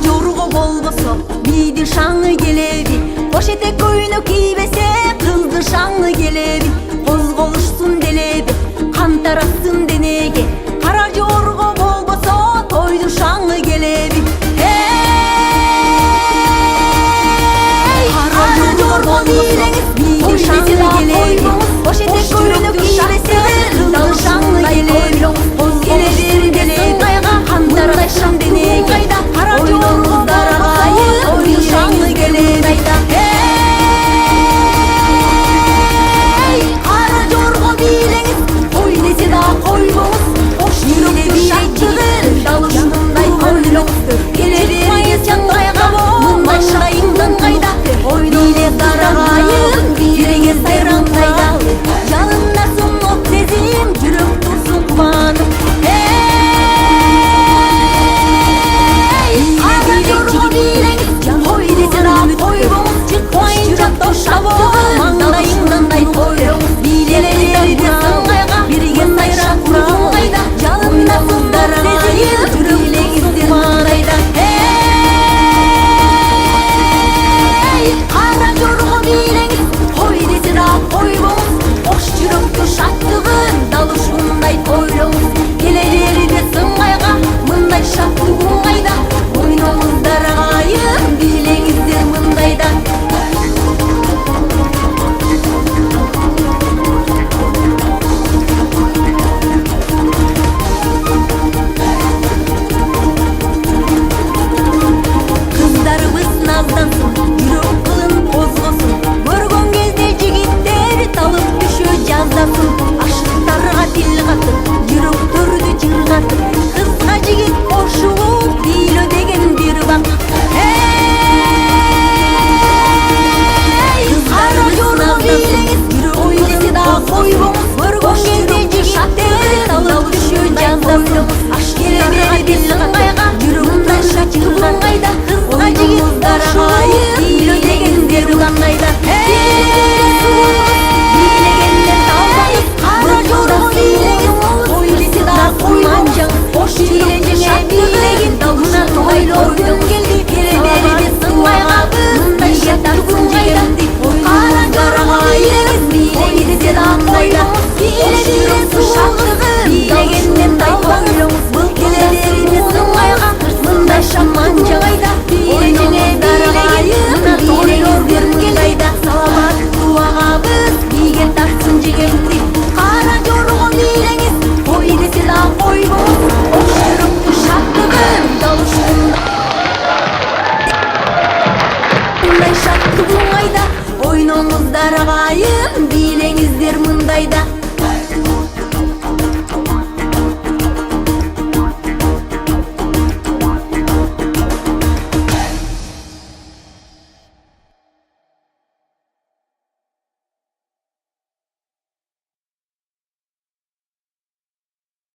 Жорго болбосо бийди шаңы келеби, кош этек көйнөк кийбесе кызды шаңы келеби, козголушсун делеби, кан тарасын денеге, кара жорго болбосо тойду шаңы келеби. Кара жорго бийлеңиз бийди шаңы келеби, кош этек көйнөк кийбесе кызды шаңы келеби, козголушсун делеби, кан тарасын денеге, кара жорго тойду шаңы келеби. Кара жорго бийлеңиз той десе да койбоңуз, кош жүрөктү шаттыгын далышындай ойлоңуз, келе бергиз жандайга мындай шайыңдан кайда, бийле дарагайым бирегез сайраңдайда, жанындасын от сезим жүрөк турсун кубанып. Кара жорго бийлеңиз той десе да койбоңуз, чыкпайынча тошабоң маңдайыңдандай ойлоңуз, бийле бергиз сыңгайга бирге сайрап турсун кайда, жанындасын дарагайым жүрөк маңдайда. Кара жорго бийлеңиз той десе да койбоңуз, кош жүрөктү шаттыгын дал ушундай тойлоңуз, келе бергиз сыңгайга мындай шаттыгың кайда, ойноңуз дарагайым бийлеңиздер мындайда. Кыздарыбыз наздансын, жүрөк кылын козгосун, көргөн кезде жигиттер талып түшө жаздасын, ашыктарга тил катып, жүрөктөрдү жыргатып, кызга жигит кошулуп бийлөө деген бир бакыт. Кара жорго бийлеңиз той десе да койбоңуз, көргөн кезде жигиттер талып түшө жаздасын, ашыктарга тил катып, жүрөктөрдү жыргатып, кызга жигит дарагайым бийлөө деген бир кандайда. Бийлегенде талбаңыз, кара жорго бийлеңиз той десе да койбоңуз, кош бийлеңе бийлегин далына тойлоодон келди, келе бергиз сыңгайга мындай шаттыгың кайда, кара жорго бийлеңиз той десе да койбоңуз, бийле бергиз шаттыгын бийлегенде талбаңыз, келе бергиз сыңгайга мындай шаманча кайда, бийлегине дарагайым тойлор кайда, саламат туагабыз бийге тартсын жегенди. Кара жорго бийлеңиз той десе да койбоңуз, кош жүрөктү шаттыгын дал ушундай шаттыгың кайда, ойноңуз дарагайым бийлеңиздер мындайда.